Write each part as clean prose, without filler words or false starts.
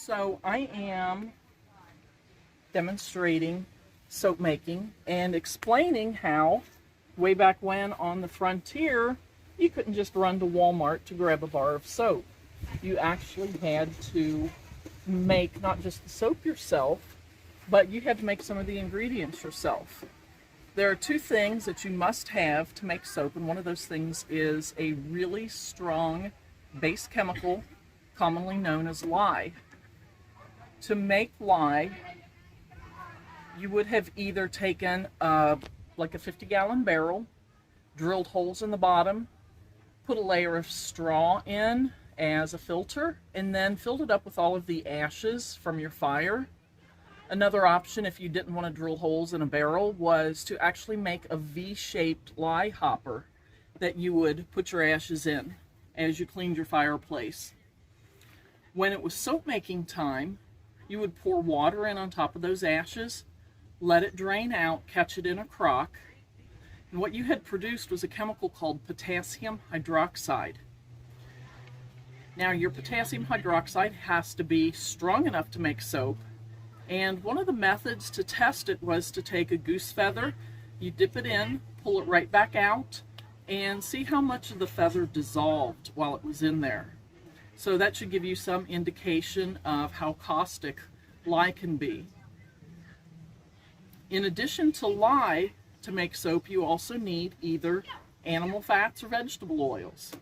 So I am demonstrating soap making and explaining how way back when on the frontier you couldn't just run to Walmart to grab a bar of soap. You actually had to make not just the soap yourself, but you had to make some of the ingredients yourself. There are two things that you must have to make soap, and one of those things is a really strong base chemical commonly known as lye. To make lye, you would have either taken like a 50-gallon barrel, drilled holes in the bottom, put a layer of straw in as a filter, and then filled it up with all of the ashes from your fire. Another option, if you didn't want to drill holes in a barrel, was to actually make a V-shaped lye hopper that you would put your ashes in as you cleaned your fireplace. When it was soap making time, you would pour water in on top of those ashes, let it drain out, catch it in a crock, and what you had produced was a chemical called potassium hydroxide. Now, your potassium hydroxide has to be strong enough to make soap, and one of the methods to test it was to take a goose feather, you dip it in, pull it right back out, and see how much of the feather dissolved while it was in there. So that should give you some indication of how caustic lye can be. In addition to lye, to make soap, you also need either animal fats or vegetable oils.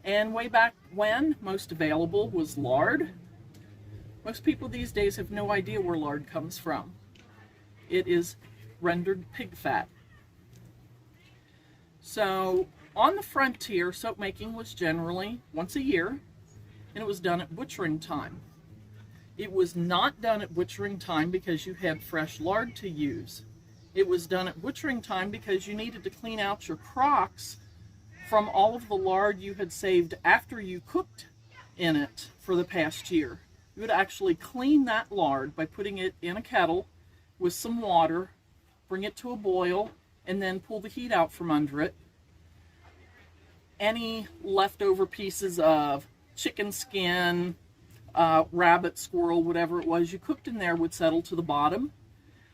And way back when, most available was lard. Most people these days have no idea where lard comes from. It is rendered pig fat. So on the frontier, soap making was generally once a year, and it was done at butchering time. It was not done at butchering time because you had fresh lard to use. It was done at butchering time because you needed to clean out your crocks from all of the lard you had saved after you cooked in it for the past year. You would actually clean that lard by putting it in a kettle with some water, bring it to a boil, and then pull the heat out from under it. Any leftover pieces of chicken skin, rabbit, squirrel, whatever it was you cooked in there would settle to the bottom.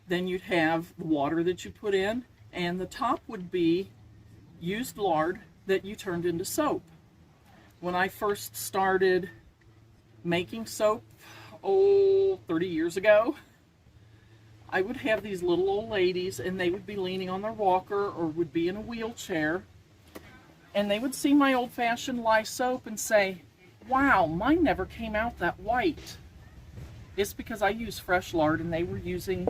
Then you'd have the water that you put in, and the top would be used lard that you turned into soap. When I first started making soap, 30 years ago, I would have these little old ladies, and they would be leaning on their walker or would be in a wheelchair, and they would see my old-fashioned lye soap and say, "Wow, mine never came out that white." It's because I use fresh lard and they were using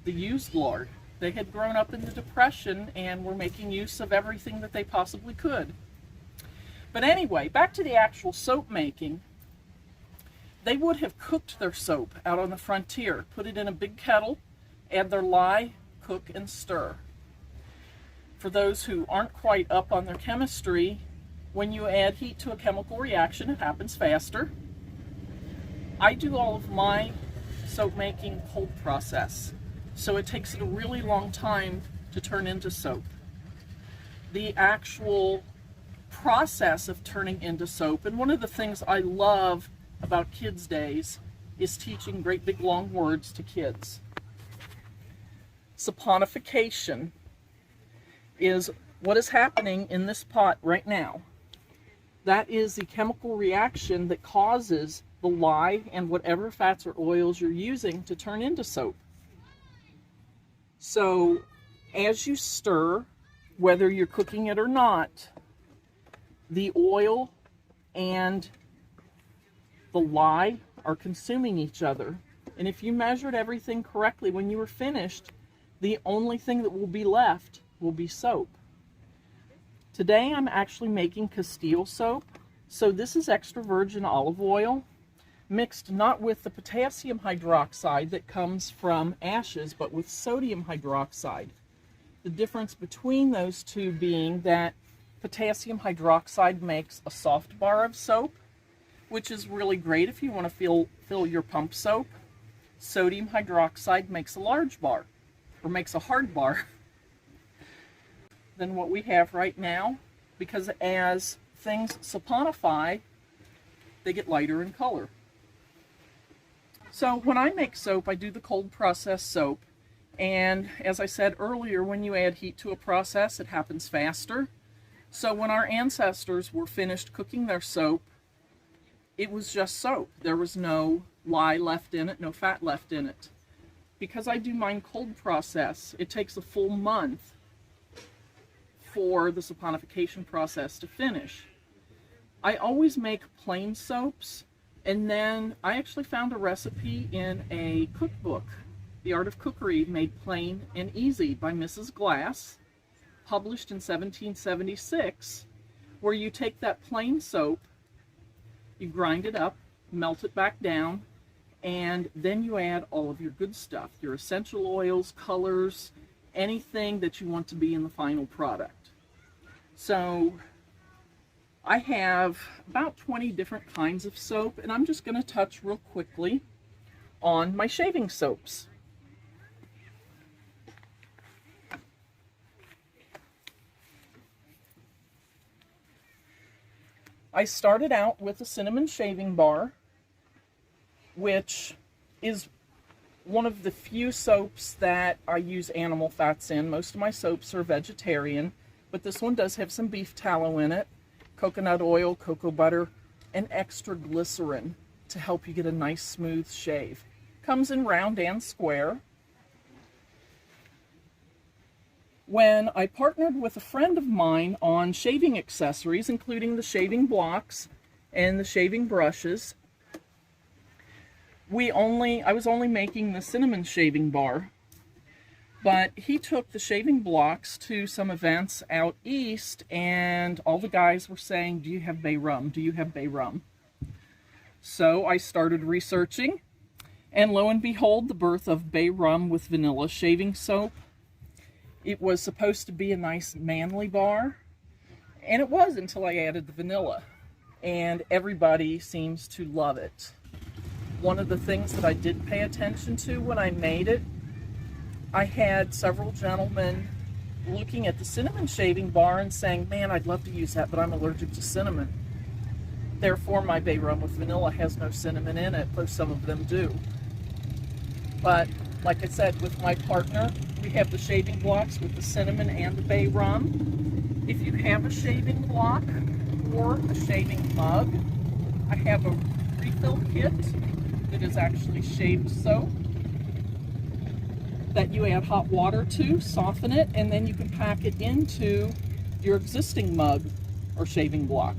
the used lard. They had grown up in the Depression and were making use of everything that they possibly could. But anyway, back to the actual soap making. They would have cooked their soap out on the frontier, put it in a big kettle, add their lye, cook, and stir. For those who aren't quite up on their chemistry, when you add heat to a chemical reaction, it happens faster. I do all of my soap making cold process, so it takes it a really long time to turn into soap. The actual process of turning into soap, and one of the things I love about Kids' Days is teaching great big long words to kids. Saponification is what is happening in this pot right now. That is the chemical reaction that causes the lye and whatever fats or oils you're using to turn into soap. So as you stir, whether you're cooking it or not, the oil and the lye are consuming each other. And if you measured everything correctly when you were finished, the only thing that will be left will be soap. Today I'm actually making Castile soap. So this is extra virgin olive oil mixed not with the potassium hydroxide that comes from ashes, but with sodium hydroxide. The difference between those two being that potassium hydroxide makes a soft bar of soap, which is really great if you want to fill your pump soap. Sodium hydroxide makes a large bar, or makes a hard bar, than what we have right now, because as things saponify, they get lighter in color. So when I make soap, I do the cold process soap. And as I said earlier, when you add heat to a process, it happens faster. So when our ancestors were finished cooking their soap, it was just soap. There was no lye left in it, no fat left in it. Because I do mine cold process, it takes a full month for the saponification process to finish. I always make plain soaps, and then I actually found a recipe in a cookbook, The Art of Cookery Made Plain and Easy by Mrs. Glass, published in 1776, where you take that plain soap, you grind it up, melt it back down, and then you add all of your good stuff, your essential oils, colors, anything that you want to be in the final product. So I have about 20 different kinds of soap, and I'm just going to touch real quickly on my shaving soaps. I started out with a cinnamon shaving bar, which is one of the few soaps that I use animal fats in. Most of my soaps are vegetarian, but this one does have some beef tallow in it, coconut oil, cocoa butter, and extra glycerin to help you get a nice smooth shave. Comes in round and square. When I partnered with a friend of mine on shaving accessories, including the shaving blocks and the shaving brushes, I was only making the cinnamon shaving bar, but he took the shaving blocks to some events out east, and all the guys were saying, "Do you have bay rum? Do you have bay rum?" So I started researching, and lo and behold, the birth of bay rum with vanilla shaving soap. It was supposed to be a nice manly bar, and it was until I added the vanilla, and everybody seems to love it. One of the things that I did pay attention to when I made it, I had several gentlemen looking at the cinnamon shaving bar and saying, "Man, I'd love to use that, but I'm allergic to cinnamon. Therefore, my bay rum with vanilla has no cinnamon in it," though some of them do. But like I said, with my partner, we have the shaving blocks with the cinnamon and the bay rum. If you have a shaving block or a shaving mug, I have a refill kit that is actually shaved soap that you add hot water to, soften it, and then you can pack it into your existing mug or shaving block.